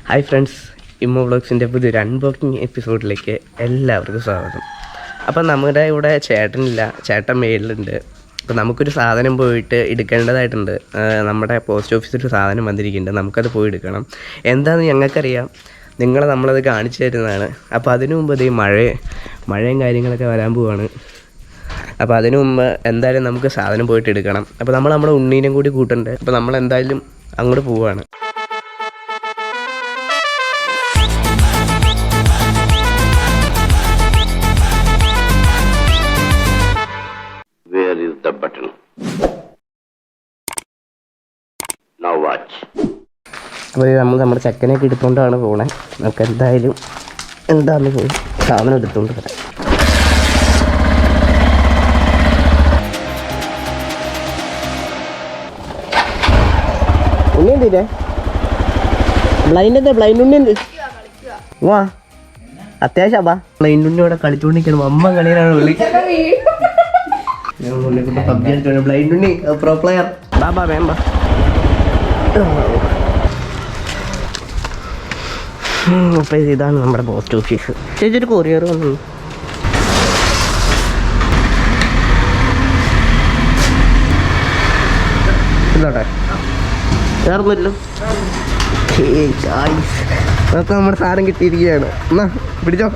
Hi friends, ഇമ്മോ വ്ളോഗ്സിൻ്റെ പുതിയൊരു unboxing എപ്പിസോഡിലേക്ക് എല്ലാവർക്കും സ്വാഗതം. അപ്പം നമ്മുടെ ഇവിടെ ചേട്ടനില്ല, ചേട്ടൻ മേളിലുണ്ട്. അപ്പോൾ നമുക്കൊരു സാധനം പോയിട്ട് എടുക്കേണ്ടതായിട്ടുണ്ട്. നമ്മുടെ പോസ്റ്റ് ഓഫീസിലൊരു സാധനം വന്നിരിക്കുന്നുണ്ട്, നമുക്കത് പോയി എടുക്കണം. എന്താണെന്ന് ഞങ്ങൾക്കറിയാം, നമ്മളത് കാണിച്ചു തരുന്നതാണ്. അപ്പോൾ അതിനു മുമ്പ് ഇത് മഴയും കാര്യങ്ങളൊക്കെ വരാൻ പോവാണ്. അപ്പോൾ അതിനു മുമ്പ് എന്തായാലും നമുക്ക് സാധനം പോയിട്ട് എടുക്കണം. അപ്പോൾ നമ്മുടെ ഉണ്ണീനും കൂടി കൂട്ടുണ്ട്. അപ്പോൾ നമ്മളെന്തായാലും അങ്ങോട്ട് പോവുകയാണ്. അപ്പോൾ നമ്മൾ നമ്മുടെ ചെക്കനെയൊക്കെ എടുത്തുകൊണ്ടാണ് പോകണേ. നമുക്ക് എന്തായാലും എന്താണെന്ന് പോയി സാധനം എടുത്തുകൊണ്ട് വരാം. ഉണ്ണി എന്തില്ലേ? ബ്ലൈൻഡ് ഉണ്ണി എന്ത് വാ, അത്യാവശ്യം വാ. ബ്ലൈൻഡ് ഉണ്ണി ഇവിടെ കളിച്ചുകൊണ്ടിരിക്കണം. അമ്മ കളിയിലാണ് വിളി. പബ്ജി കളിച്ചോണ്ട് ബ്ലൈൻഡ് ഉണ്ണി പ്രോ പ്ലെയർ. ബാബാ വേമ്പ. അപ്പോൾ ഇതാണ് നമ്മുടെ പോസ്റ്റ് ഓഫീസ്. ചേച്ചി ഒരു കൊറിയർ വന്നു. ഇതോട്ടെ ചേർന്നില്ലോ. നമുക്ക് നമ്മുടെ സാധനം കിട്ടിയിരിക്കുകയാണ്. എന്നാ പിടിച്ചോ.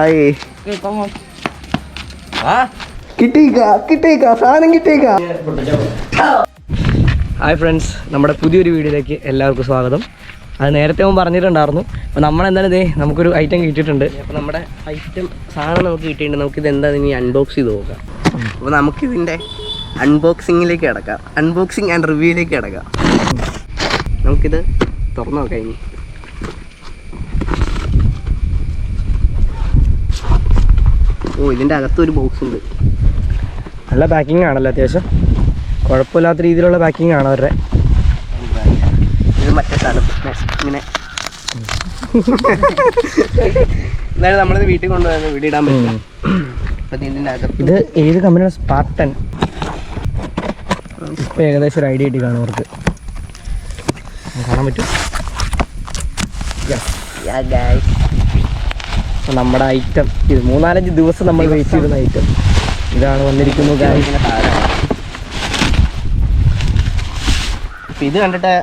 ആയി കിട്ടിയേക്കാ സാധനം കിട്ടിയേക്കാ. ഹായ് ഫ്രണ്ട്സ്, നമ്മുടെ പുതിയൊരു വീഡിയോയിലേക്ക് എല്ലാവർക്കും സ്വാഗതം. അത് നേരത്തെ പറഞ്ഞിട്ടുണ്ടായിരുന്നു. അപ്പോൾ നമ്മളെന്തായാലും നമുക്കൊരു ഐറ്റം കിട്ടിയിട്ടുണ്ട്. അപ്പോൾ നമ്മുടെ ഐറ്റം സാധനം നമുക്ക് കിട്ടിയിട്ടുണ്ട്. നമുക്കിത് എന്താണെന്ന് ഇനി അൺബോക്സ് ചെയ്ത് നോക്കാം. അപ്പോൾ നമുക്കിതിൻ്റെ അൺബോക്സിങ്ങിലേക്ക് കിടക്കാം. അൺബോക്സിങ് ആൻഡ് റിവ്യൂയിലേക്ക് കിടക്കാം. നമുക്കിത് തുറന്നു നോക്കാം. ഇനി ഇതിൻ്റെ അകത്തൊരു ബോക്സ് ഉണ്ട്. നല്ല പാക്കിംഗ് ആണല്ലോ, അത്യാവശ്യം കുഴപ്പമില്ലാത്ത രീതിയിലുള്ള പാക്കിംഗ് ആണ് അവരുടെ. ഇത് മറ്റേ സാധനം ഇങ്ങനെ എന്നാലും നമ്മളിത് വീട്ടിൽ കൊണ്ടുപോയി വീട് ഇടാൻ പറ്റില്ല. അപ്പം ഇതിൻ്റെ അകത്ത് ഇത് ഏത് കമ്പനിയുടെ സ്പാർട്ടൻ ഇപ്പം ഏകദേശം ഒരു ഐഡിയ ആയിട്ട് കാണും അവർക്ക്. കാണാൻ പറ്റും. അപ്പം നമ്മുടെ ഐറ്റം ഇത് 3-4 ദിവസം നമ്മൾ വെയിറ്റ് ചെയ്തിരുന്ന ഐറ്റം ഇതാണ് വന്നിരിക്കുന്നത്. അപ്പം ഇത് കണ്ടിട്ട്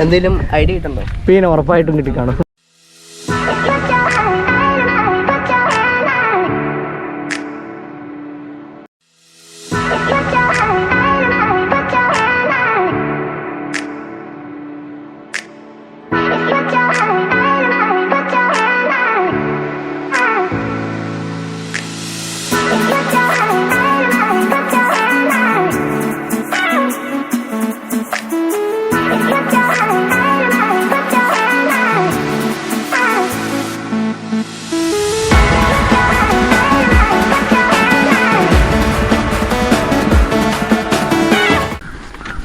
എന്തെങ്കിലും ഐഡിയ കിട്ടുന്നുണ്ടോ? പിന്നെ ഉറപ്പായിട്ടും കിട്ടിക്കാണും.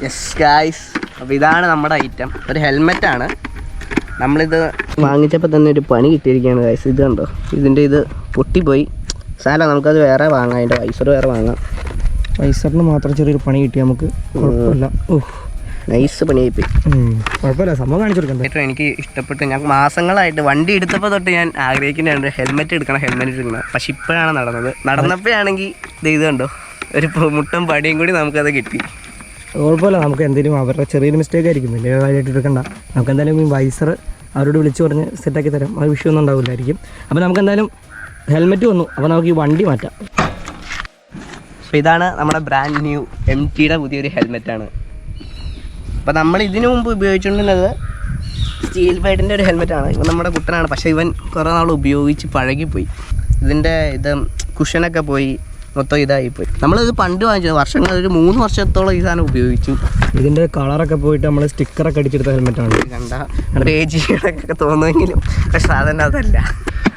യെസ് ഗായ്സ്, അപ്പോൾ ഇതാണ് നമ്മുടെ ഐറ്റം. ഒരു ഹെൽമെറ്റാണ്. നമ്മളിത് വാങ്ങിച്ചപ്പോൾ തന്നെ ഒരു പണി കിട്ടിയിരിക്കുകയാണ് ഗായ്സ്. ഇത് കണ്ടോ, ഇതിൻ്റെ ഇത് പൊട്ടിപ്പോയി. സാല നമുക്കത് വേറെ വാങ്ങാം. അതിൻ്റെ വൈസർ വേറെ വാങ്ങാം. വൈസറിന് മാത്രം ചെറിയൊരു പണി കിട്ടി നമുക്ക്. കുഴപ്പമില്ല. നൈസ് പണിയായിപ്പോയി. കുഴപ്പമില്ല, സംഭവം കാണിച്ചു കൊടുക്കണ്ടേ. എനിക്ക് ഇഷ്ടപ്പെട്ട് ഞാൻ മാസങ്ങളായിട്ട് വണ്ടി എടുത്തപ്പോൾ തൊട്ട് ഞാൻ ആഗ്രഹിക്കുന്നുണ്ട് ഹെൽമെറ്റ് എടുക്കണം. പക്ഷെ ഇപ്പോഴാണ് നടന്നപ്പോഴാണെങ്കിൽ ഇത് കണ്ടോ, ഒരു മുട്ടും പടിയും കൂടി നമുക്കത് കിട്ടി. കുഴപ്പമില്ല, നമുക്ക് എന്തെങ്കിലും അവരുടെ ചെറിയൊരു മിസ്റ്റേക്ക് ആയിരിക്കും, വലിയ കാര്യമായിട്ട് എടുക്കണ്ട. നമുക്ക് എന്തായാലും ഈ വൈസർ അവരോട് വിളിച്ച് പറഞ്ഞ് സെറ്റാക്കി തരാം. അത് വിഷയമൊന്നും ഉണ്ടാവില്ലായിരിക്കും. അപ്പോൾ നമുക്ക് എന്തായാലും ഹെൽമെറ്റ് വന്നു. അപ്പോൾ നമുക്ക് ഈ വണ്ടി മാറ്റാം. അപ്പോൾ ഇതാണ് നമ്മുടെ ബ്രാൻഡ് ന്യൂ MTയുടെ പുതിയൊരു ഹെൽമെറ്റാണ്. അപ്പോൾ നമ്മൾ ഇതിനു മുമ്പ് ഉപയോഗിച്ചുകൊണ്ടിരുന്നത് സ്റ്റീൽ ബൈഡിൻ്റെ ഒരു ഹെൽമെറ്റാണ്. ഇവൻ നമ്മുടെ കുട്ടനാണ്, പക്ഷേ ഇവൻ കുറേ നാൾ ഉപയോഗിച്ച് പഴകിപ്പോയി. ഇതിൻ്റെ ഇത് കുഷനൊക്കെ പോയി, മൊത്തം ഇതായിപ്പോയി. നമ്മളിത് പണ്ട് വാങ്ങിച്ചത് ഒരു 3 വർഷത്തോളം ഈ സാധനം ഉപയോഗിച്ചു. ഇതിൻ്റെ കളറൊക്കെ പോയിട്ട് നമ്മൾ സ്റ്റിക്കറൊക്കെ അടിച്ചെടുത്ത ഹെൽമെറ്റാണ്. കണ്ട റേജിയൊക്കെ തോന്നുമെങ്കിലും പക്ഷെ സാധനം അതല്ല.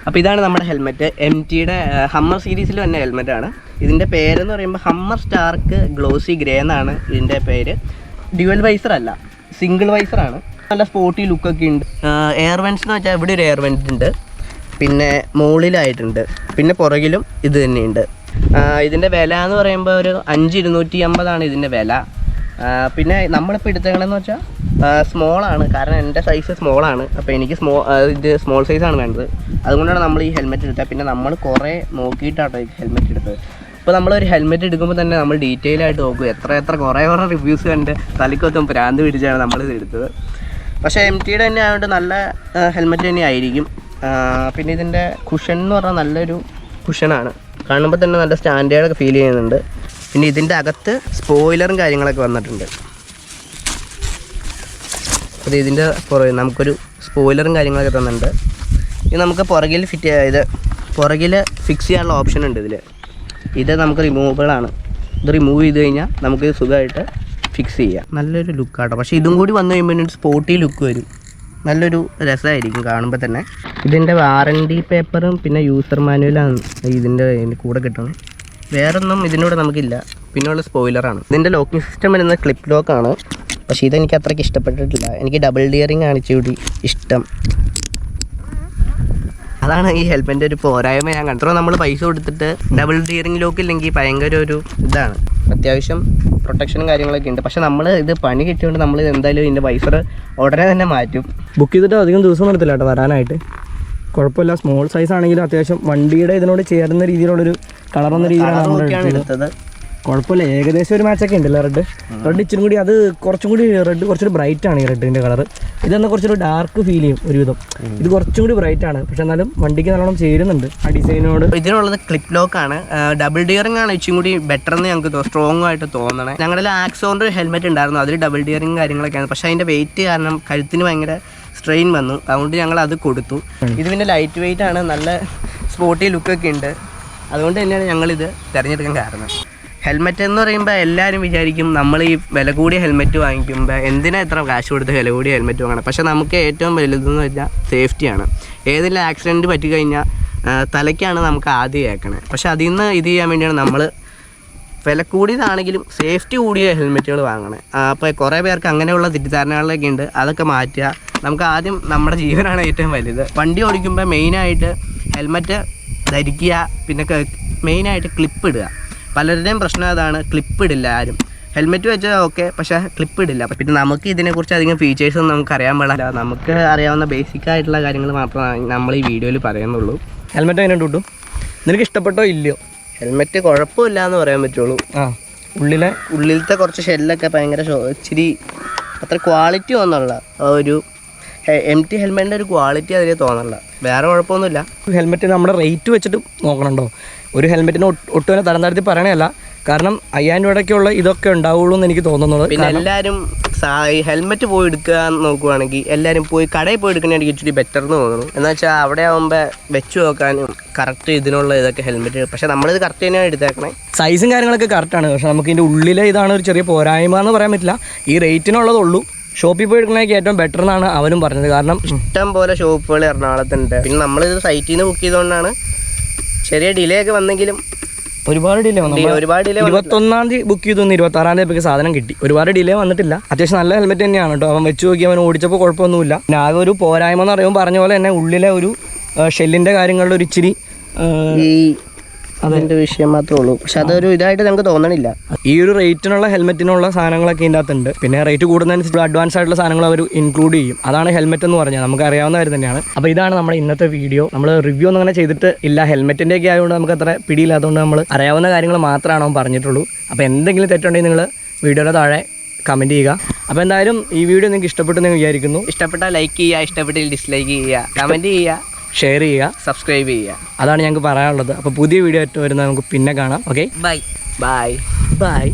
അപ്പോൾ ഇതാണ് നമ്മുടെ ഹെൽമെറ്റ്. MTയുടെ ഹമ്മർ സീരീസിൽ തന്നെ ഹെൽമെറ്റാണ്. ഇതിൻ്റെ പേരെന്ന് പറയുമ്പോൾ ഹമ്മർ സ്റ്റാർക്ക് ഗ്ലോസി ഗ്രേ എന്നാണ് ഇതിൻ്റെ പേര്. ഡ്യുവൽ വൈസർ അല്ല, സിംഗിൾ വൈസറാണ്. നല്ല സ്പോർട്ടി ലുക്കൊക്കെ ഉണ്ട്. എയർ വെൻസ് എന്ന് വെച്ചാൽ ഇവിടെ ഒരു എയർ വെൻറ്റ് ഉണ്ട്, പിന്നെ മുകളിലായിട്ടുണ്ട്, പിന്നെ പുറകിലും ഇത് തന്നെയുണ്ട്. ഇതിൻ്റെ വില എന്ന് പറയുമ്പോൾ ഒരു 5250 ഇതിൻ്റെ വില. പിന്നെ നമ്മളിപ്പോൾ എടുത്തേക്കണമെന്ന് വെച്ചാൽ സ്മോളാണ്, കാരണം എൻ്റെ സൈസ് സ്മോളാണ്. അപ്പോൾ എനിക്ക് ഇത് സ്മോൾ സൈസാണ് വേണ്ടത്. അതുകൊണ്ടാണ് നമ്മൾ ഈ ഹെൽമെറ്റ് എടുത്തത്. പിന്നെ നമ്മൾ കുറേ നോക്കിയിട്ടാണ് ഈ ഹെൽമെറ്റ് എടുത്തത്. ഇപ്പോൾ നമ്മളൊരു ഹെൽമെറ്റ് എടുക്കുമ്പോൾ തന്നെ നമ്മൾ ഡീറ്റെയിൽ ആയിട്ട് നോക്കും. എത്ര കുറേ റിവ്യൂസ് കണ്ട് തലയ്ക്കൊത്തും ഭ്രാന്ത് പിടിച്ചാണ് നമ്മളിത് എടുത്തത്. പക്ഷേ MTയുടെ തന്നെ ആയതുകൊണ്ട് നല്ല ഹെൽമെറ്റ് തന്നെ ആയിരിക്കും. പിന്നെ ഇതിൻ്റെ കുഷൻ എന്ന് പറഞ്ഞാൽ നല്ലൊരു കുഷനാണ്. കാണുമ്പോൾ തന്നെ നല്ല സ്റ്റാൻഡേർഡൊക്കെ ഫീൽ ചെയ്യുന്നുണ്ട്. പിന്നെ ഇതിൻ്റെ അകത്ത് സ്പോയിലറും കാര്യങ്ങളൊക്കെ വന്നിട്ടുണ്ട്. അത് ഇതിൻ്റെ പുറകിൽ നമുക്കൊരു സ്പോയിലറും കാര്യങ്ങളൊക്കെ തന്നിട്ടുണ്ട്. ഇത് നമുക്ക് പുറകിൽ പുറകിൽ ഫിക്സ് ചെയ്യാനുള്ള ഓപ്ഷൻ ഉണ്ട് ഇതിൽ. ഇത് നമുക്ക് റിമൂവബിളാണ്. ഇത് റിമൂവ് ചെയ്ത് കഴിഞ്ഞാൽ നമുക്ക് സുഖമായിട്ട് ഫിക്സ് ചെയ്യാം. നല്ലൊരു ലുക്കാട്ടോ. പക്ഷേ ഇതും കൂടി വന്നു കഴിയുമ്പോൾ സ്പോർട്ടി ലുക്ക് വരും. നല്ലൊരു രസമായിരിക്കും കാണുമ്പോൾ തന്നെ. ഇതിൻ്റെ വാറണ്ടി പേപ്പറും പിന്നെ യൂസർ മാനുവലാണ് ഇതിൻ്റെ കൂടെ കിട്ടുന്നത്. വേറൊന്നും ഇതിനോട് നമുക്കില്ല. പിന്നെയുള്ള സ്പോയിലറാണ്. ഇതിൻ്റെ ലോക്കിംഗ് സിസ്റ്റം വരുന്നത് ക്ലിപ്പ് ലോക്കാണ്. പക്ഷേ ഇതെനിക്ക് അത്രയ്ക്ക് ഇഷ്ടപ്പെട്ടിട്ടില്ല. എനിക്ക് ഡബിൾ ഡിയറിങ് ആണ് ഇച്ചിരി ഇഷ്ടം. അതാണ് ഈ ഹെൽമെറ്റിൻ്റെ ഒരു പോരായ്മ ഞാൻ കണ്ടു. നമ്മൾ പൈസ കൊടുത്തിട്ട് ഡബിൾ ഡിയറിങ് ലോക്ക് ഇല്ലെങ്കിൽ ഭയങ്കര ഒരു ഇതാണ്. അത്യാവശ്യം പ്രൊട്ടക്ഷനും കാര്യങ്ങളൊക്കെ ഉണ്ട്. പക്ഷേ നമ്മൾ ഇത് പണി കിട്ടിയതുകൊണ്ട് നമ്മൾ എന്തായാലും ഇതിൻ്റെ വൈസർ ഉടനെ തന്നെ മാറ്റും. ബുക്ക് ചെയ്തിട്ട് അധികം ദിവസം എടുത്തില്ല കേട്ടോ വരാനായിട്ട്. കുഴപ്പമില്ല, സ്മോൾ സൈസ് ആണെങ്കിലും അത്യാവശ്യം വണ്ടിയുടെ ഇതിനോട് ചേരുന്ന രീതിയിലുള്ളൊരു കളറെന്ന രീതിയിലാണ് എടുത്തത്. കുഴപ്പമില്ല, ഏകദേശം ഒരു മാച്ചൊക്കെ ഉണ്ടല്ലോ. റെഡ് ഇച്ചിരി കൂടി, അത് കുറച്ചും കൂടി റെഡ് കുറച്ചൊരു ബ്രൈറ്റ് ആണ് ഈ റെഡിൻ്റെ കളർ. ഇതെന്നാൽ കുറച്ചൊരു ഡാർക്ക് ഫീൽ ചെയ്യും ഒരുവിധം. ഇത് കുറച്ചും കൂടി ബ്രൈറ്റ് ആണ്, പക്ഷെ എന്നാലും വണ്ടിക്ക് നല്ലോണം ചേരുന്നുണ്ട് ആ ഡിസൈനോട്. ഇതിനുള്ളത് ക്ലിപ്പ് ലോക്കാണ്. ഡബിൾ ഡിയറിംഗ് ആണ് ഇച്ചിരി കൂടി ബെറ്റർ എന്ന് ഞങ്ങൾക്ക് സ്ട്രോങ് ആയിട്ട് തോന്നണേ. ഞങ്ങളുടെ ആക്സോണിൻ്റെ ഒരു ഹെൽമെറ്റ് ഉണ്ടായിരുന്നു, അതിൽ ഡബിൾ ഡിയറിംഗ് കാര്യങ്ങളൊക്കെയാണ്. പക്ഷേ അതിൻ്റെ വെയിറ്റ് കാരണം കഴുത്തിന് ഭയങ്കര സ്ട്രെയിൻ വന്നു. അതുകൊണ്ട് ഞങ്ങൾ അത് കൊടുത്തു. ഇത് പിന്നെ ലൈറ്റ് വെയിറ്റ് ആണ്, നല്ല സ്പോർട്ടി ലുക്കൊക്കെ ഉണ്ട്. അതുകൊണ്ട് തന്നെയാണ് ഞങ്ങളിത് തിരഞ്ഞെടുക്കാൻ കാരണം. ഹെൽമെറ്റ് എന്ന് പറയുമ്പോൾ എല്ലാവരും വിചാരിക്കും നമ്മൾ ഈ വില കൂടിയ ഹെൽമെറ്റ് വാങ്ങിക്കുമ്പോൾ എന്തിനാ ഇത്ര കാശ് കൊടുത്ത് വില കൂടിയ ഹെൽമെറ്റ് വാങ്ങണം. പക്ഷേ നമുക്ക് ഏറ്റവും വലുതെന്ന് വെച്ചാൽ സേഫ്റ്റിയാണ്. ഏതെങ്കിലും ആക്സിഡൻറ്റ് പറ്റിക്കഴിഞ്ഞാൽ തലയ്ക്കാണ് നമുക്ക് ആദ്യം കേൾക്കണേ. പക്ഷേ അതിൽ നിന്ന് ഇത് ചെയ്യാൻ വേണ്ടിയാണ് നമ്മൾ വില കൂടിയതാണെങ്കിലും സേഫ്റ്റി കൂടിയ ഹെൽമെറ്റുകൾ വാങ്ങണേ. അപ്പോൾ കുറേ പേർക്ക് അങ്ങനെയുള്ള തെറ്റിദ്ധാരണകളൊക്കെ ഉണ്ട്. അതൊക്കെ മാറ്റുക. നമുക്ക് ആദ്യം നമ്മുടെ ജീവനാണ് ഏറ്റവും വലുത്. വണ്ടി ഓടിക്കുമ്പോൾ മെയിനായിട്ട് ഹെൽമെറ്റ് ധരിക്കുക. പിന്നെ മെയിനായിട്ട് ക്ലിപ്പ് ഇടുക. പലരുടെയും പ്രശ്നം അതാണ്, ക്ലിപ്പ് ഇടില്ല ആരും. ഹെൽമെറ്റ് വെച്ചാൽ ഓക്കെ, പക്ഷേ ക്ലിപ്പ് ഇടില്ല. പിന്നെ നമുക്ക് ഇതിനെക്കുറിച്ച് അധികം ഫീച്ചേഴ്സൊന്നും നമുക്ക് അറിയാൻ പാടില്ല. നമുക്ക് അറിയാവുന്ന ബേസിക് ആയിട്ടുള്ള കാര്യങ്ങൾ മാത്രമേ നമ്മൾ ഈ വീഡിയോയിൽ പറയുന്നുള്ളൂ. ഹെൽമെറ്റ് എങ്ങനെ കിട്ടും? നിനക്ക് ഇഷ്ടപ്പെട്ടോ ഇല്ലയോ? ഹെൽമെറ്റ് കുഴപ്പമില്ല എന്ന് പറയാൻ പറ്റുള്ളൂ. ഉള്ളിലത്തെ കുറച്ച് ഷെല്ലൊക്കെ ഭയങ്കര ഇച്ചിരി അത്ര ക്വാളിറ്റി തോന്നുന്നില്ല. ഒരു MT ഹെൽമെറ്റിൻ്റെ ഒരു ക്വാളിറ്റി അതിൽ തോന്നണില്ല. വേറെ കുഴപ്പമൊന്നുമില്ല. ഹെൽമെറ്റ് നമ്മുടെ റേറ്റ് വെച്ചിട്ട് നോക്കണുണ്ടോ? ഒരു ഹെൽമെറ്റിന് ഒട്ടും തന്നെ തരം താഴ്ത്തി പറയണല്ല. കാരണം 5000 രൂപയ്ക്കുള്ള ഇതൊക്കെ ഉണ്ടാവുള്ളൂ എന്ന് എനിക്ക് തോന്നുന്നത്. പിന്നെ എല്ലാവരും ഹെൽമെറ്റ് പോയി എടുക്കാൻ നോക്കുവാണെങ്കിൽ എല്ലാവരും പോയി കടയിൽ പോയി എടുക്കണമെങ്കിൽ ഇച്ചിരി ബെറ്റർ എന്ന് തോന്നുന്നു. എന്ന് വെച്ചാൽ അവിടെ ആകുമ്പോൾ വെച്ച് നോക്കാനും കറക്റ്റ് ഇതിനുള്ള ഇതൊക്കെ ഹെൽമെറ്റ്. പക്ഷേ നമ്മളിത് കറക്റ്റ് തന്നെയാണ് എടുത്തേക്കണേ. സൈസും കാര്യങ്ങളൊക്കെ കറക്റ്റാണ്. പക്ഷേ നമുക്ക് ഇതിൻ്റെ ഉള്ളിലെ ഇതാണ് ഒരു ചെറിയ പോരായ്മ എന്ന് പറയാൻ പറ്റില്ല. ഈ റേറ്റിനുള്ളതുള്ളൂ. ഷോപ്പിൽ പോയി എടുക്കണമെങ്കിൽ ഏറ്റവും ബെറ്റർ എന്നാണ് അവനും പറഞ്ഞത്. കാരണം ഇഷ്ടം പോലെ ഷോപ്പുകൾ എറണാകുളത്തുണ്ട്. പിന്നെ നമ്മളിത് സൈറ്റിൽ നിന്ന് ബുക്ക് ചെയ്തുകൊണ്ടാണ് ചെറിയ ഡിലേ ഒക്കെ വന്നെങ്കിലും ഒരുപാട് ഡിലേ വന്നു. 21-ാം തീയതി ബുക്ക് ചെയ്തു, 26-ാം തീയതി സാധനം കിട്ടി. ഒരുപാട് ഡിലേ വന്നിട്ടില്ല. അത്യാവശ്യം നല്ല ഹെൽമെറ്റ് തന്നെയാണ് കേട്ടോ. അവൻ വെച്ച് നോക്കി, അവൻ ഓടിച്ചപ്പോൾ കുഴപ്പമൊന്നുമില്ല. പിന്നെ ആകെ ഒരു പോരായ്മ എന്ന് പറയുമ്പോൾ പറഞ്ഞ പോലെ തന്നെ ഉള്ളിലെ ഒരു ഷെല്ലിൻ്റെ കാര്യങ്ങളുടെ ഒരു ഇച്ചിരി അതിൻ്റെ വിഷയം മാത്രമേ ഉള്ളൂ. പക്ഷെ അതൊരു ഇതായിട്ട് നമുക്ക് തോന്നണില്ല. ഈ ഒരു റേറ്റിനുള്ള ഹെൽമെറ്റിനുള്ള സാധനങ്ങളൊക്കെ ഇതിൻ്റെ അകത്തുണ്ട്. പിന്നെ റേറ്റ് കൂടുന്നതനുസരിച്ച് അഡ്വാൻസ് ആയിട്ടുള്ള സാധനങ്ങൾ അവർ ഇൻക്ലൂഡ് ചെയ്യും. അതാണ് ഹെൽമെറ്റ് എന്ന് പറഞ്ഞാൽ നമുക്ക് അറിയാവുന്ന കാര്യം തന്നെയാണ്. അപ്പോൾ ഇതാണ് നമ്മുടെ ഇന്നത്തെ വീഡിയോ. നമ്മൾ റിവ്യൂ ഒന്നും അങ്ങനെ ചെയ്തിട്ട് ഇല്ല. ഹെൽമെറ്റിൻ്റെ ഒക്കെ ആയതുകൊണ്ട് നമുക്ക് അത്ര പിടിയില്ലാത്തതുകൊണ്ട് നമ്മൾ അറിയാവുന്ന കാര്യങ്ങൾ മാത്രമാണ് അവൻ പറഞ്ഞിട്ടുള്ളൂ. അപ്പോൾ എന്തെങ്കിലും തെറ്റുണ്ടെങ്കിൽ നിങ്ങൾ വീഡിയോയുടെ താഴെ കമൻറ്റ് ചെയ്യുക. അപ്പോൾ എന്തായാലും ഈ വീഡിയോ നിങ്ങൾക്ക് ഇഷ്ടപ്പെട്ടു എന്ന് വിചാരിക്കുന്നു. ഇഷ്ടപ്പെട്ടാൽ ലൈക്ക് ചെയ്യുക, ഇഷ്ടപ്പെട്ടില്ല ഡിസ്ലൈക്ക് ചെയ്യുക, കമൻറ്റ് ചെയ്യുക, ഷെയർ ചെയ്യുക, സബ്സ്ക്രൈബ് ചെയ്യുക. അതാണ് ഞങ്ങൾക്ക് പറയാനുള്ളത്. അപ്പോൾ പുതിയ വീഡിയോ ആയിട്ട് വരുന്നത് നമുക്ക് പിന്നെ കാണാം. Okay, bye bye bye.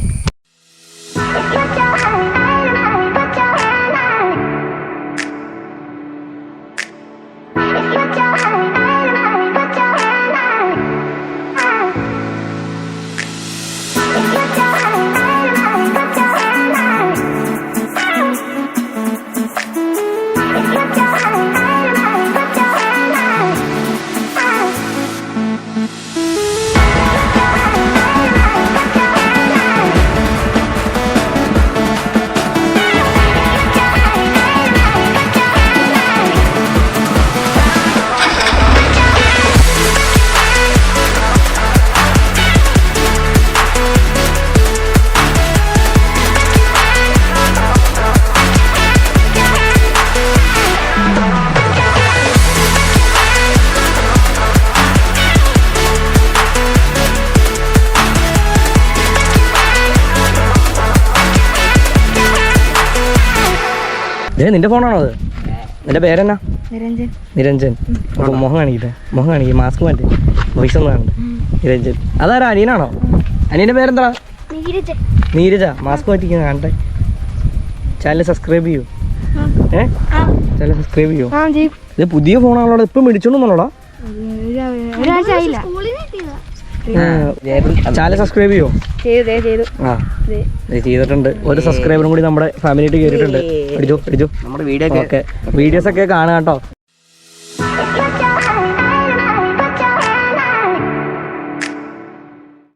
നിന്റെ ഫോണാണോ അത്? നിന്റെ പേരെന്നാ? നിരഞ്ജൻ. അപ്പോൾ മുഖം കാണിക്കട്ടെ, മാസ്ക് മാറ്റി, വോയിസ് ഒന്ന് കാണട്ടെ. നിരഞ്ജൻ. അതാരാ, അനിയനാണോ? അനിയൻ്റെ പേരെന്താ? നീരജ. മാസ്ക് മാറ്റിക്കാൻ കാണട്ടെ. ചാനൽ സബ്സ്ക്രൈബ് ചെയ്യൂ. ചാനൽ സബ്സ്ക്രൈബ് ചെയ്യൂ. ഇത് പുതിയ ഫോണാണല്ലോ, ഇപ്പം മേടിച്ചോണ്ടോടാ. ചാനൽ സബ്സ്ക്രൈബ് ചെയ്യോ? ചെയ്തിട്ടുണ്ട്. ഒരു സബ്സ്ക്രൈബറും കൂടി നമ്മുടെ ഫാമിലിയായിട്ട് കയറിയിട്ടുണ്ട്. നമ്മുടെ വീഡിയോസ് ഒക്കെ കാണുക കേട്ടോ.